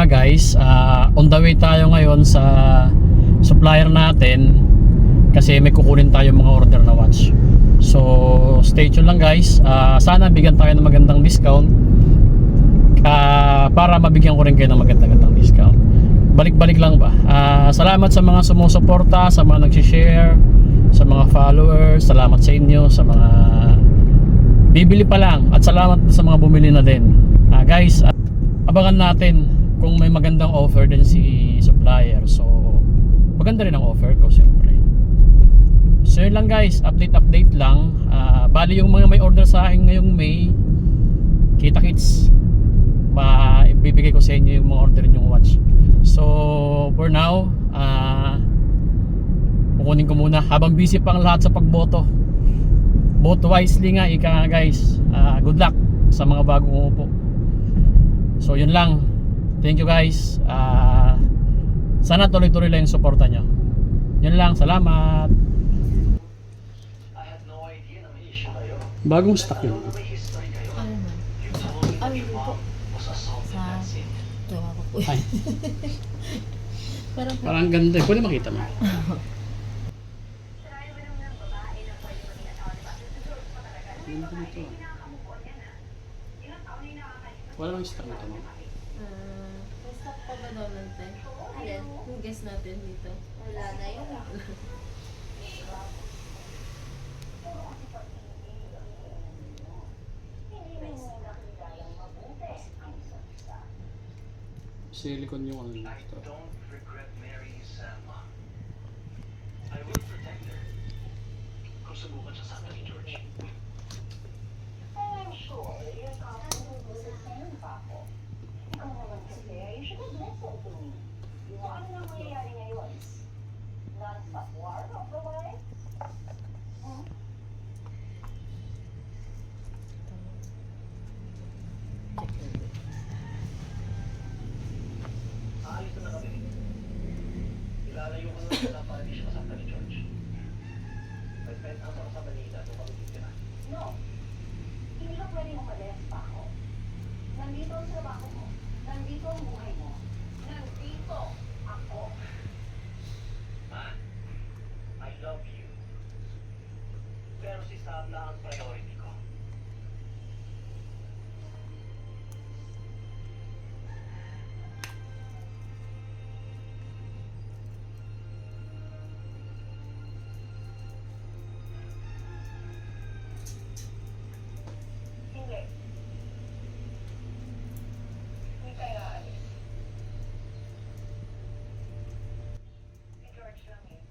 nga guys, on the way tayo ngayon sa supplier natin kasi may kukunin tayo mga order na watch. So stay tuned lang guys. Sana bigyan tayo ng magandang discount para mabigyan ko rin kayo ng magandang discount. Balik-balik lang ba. Salamat sa mga sumusuporta, sa mga nag-share, sa mga followers. Salamat sa inyo, sa mga bibili pa lang, at salamat sa mga bumili na din. Guys, abangan natin kung may magandang offer din si supplier. So maganda rin ang offer ko siyempre. So yun lang guys, update lang. Bali yung mga may order sa akin ngayong May, kita-kits, ibibigay ko sa inyo yung mga order yung watch. So for now, kukunin ko muna habang busy pang lahat sa pagboto. Vote wisely nga, ika nga guys. Good luck sa mga bagong umupo. So yun lang. Thank you guys. Sana tuloy-tuloy lang yung suporta nyo. Yun lang, salamat. Bagong stock yun. Ay po. Sa jowa ko po. Ay. Parang ganda. Pwede makita mo. Wala lang stock nito mo. May stock pa ba naman tayo? Ayan, yung guess natin dito. Wala na yun. Silicone yung ano nito. Ilalayo ko na sila para di siya masaktan ni George. May penthouse ako sa Manila kung kapatid ka na. No. Hindi ka pwedeng umalis pa ako. Nandito ang trabaho mo. Nandito ang buhay mo. Nandito ako. Ma, I love you. Pero si Sam na ang priority ko. Hindi. Hindi tayo aalis. Si George lang eh.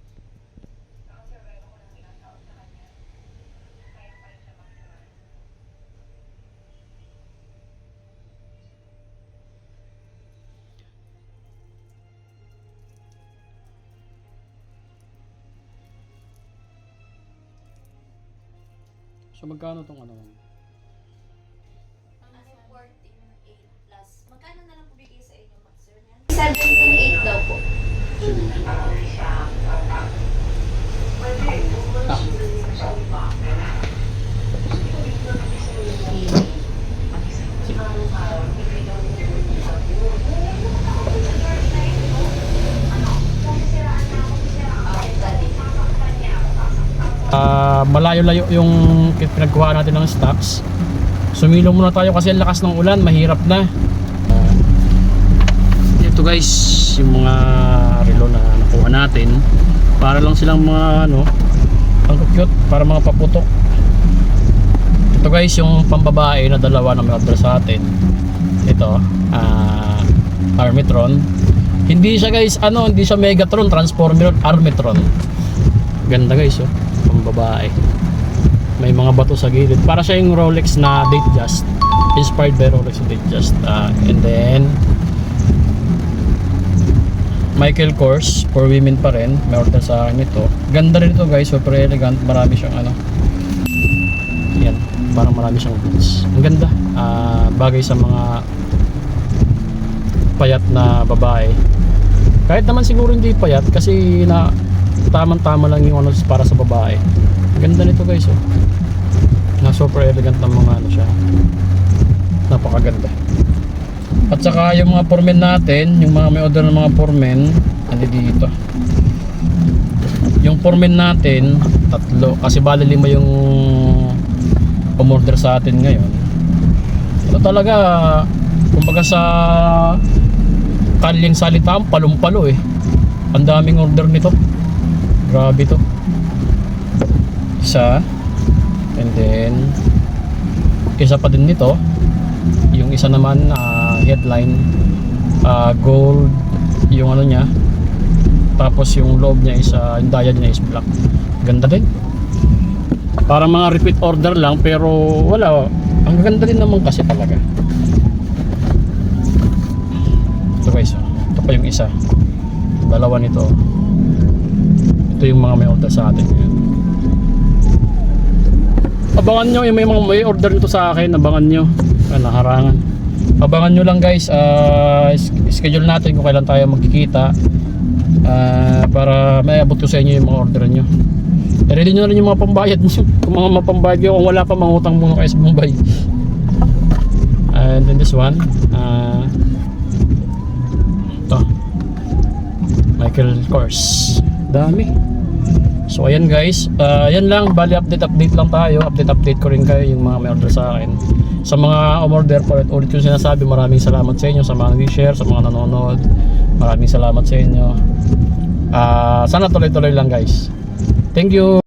Nakasurvive ako ng ilang taon sa kanya. Kaya pa rin siya magsurvive. So magkano tong ano? 14.8 plus. Magkano na lang po bigay sa inyo, Master? 17.8 daw po. Malayo-layo yung pinagkuha natin ng stocks. Sumilo muna tayo kasi ang lakas ng ulan, mahirap na. Ito guys, yung mga relo na nakuha natin, para lang silang mga ano, ang cute, para mga paputok. Ito guys, yung pambabae na dalawa na may order sa atin. Ito, Armitron. Hindi siya guys, hindi siya Megatron, Transformer, Armitron. Ganda guys, oh, pambabae. May mga bato sa gilid. Para siya yung Rolex na Datejust. Inspired by Rolex na Datejust. And then Michael Kors for women pa rin. May order sa akin ito. Ganda rin ito guys. Super elegant. Marami siyang yan. Parang marami siyang beads. Ang ganda. Bagay sa mga payat na babae. Kahit naman siguro hindi payat kasi na tamang-tama lang yung para sa babae. Ganda nito guys, oh. Na super elegant ng mga siya. Napakaganda. At saka yung mga foremen natin, yung mga may order ng mga foremen, ano dito. Yung foremen natin, 3 kasi bali 5 yung umorder sa atin ngayon. Ito talaga, kumbaga sa kanilang salita, palong-palo eh. Ang daming order nito. Grabe to. Isa. And then isa pa din nito. Yung isa naman headline gold yung ano niya. Tapos yung loob niya is yung dial niya is black. Ganda din. Para mga repeat order lang pero wala. Ang ganda din naman kasi talaga. Ito guys. Ito pa yung isa. Dalawa nito. Ito yung mga may order sa atin ngayon. Abangan nyo yung may order nito sa akin. Abangan nyo. Naharangan. Abangan nyo lang guys. Schedule natin kung kailan tayo magkikita. Para may abot ko sa inyo yung mga order nyo. Ready nyo rin yung mga pambayad nyo. Kung mga mapambayad nyo, kung wala pa, mangutang muna kayo sa Bombay. And then this one ito Michael Kors. Dami. So ayan guys, yan lang, bali update lang tayo. Update ko rin kayo yung mga may order sa akin. Sa mga umorder po, ulit yung sinasabi, maraming salamat sa inyo, sa mga nag-share, sa mga nanonood. Maraming salamat sa inyo. Sana tuloy-tuloy lang guys. Thank you.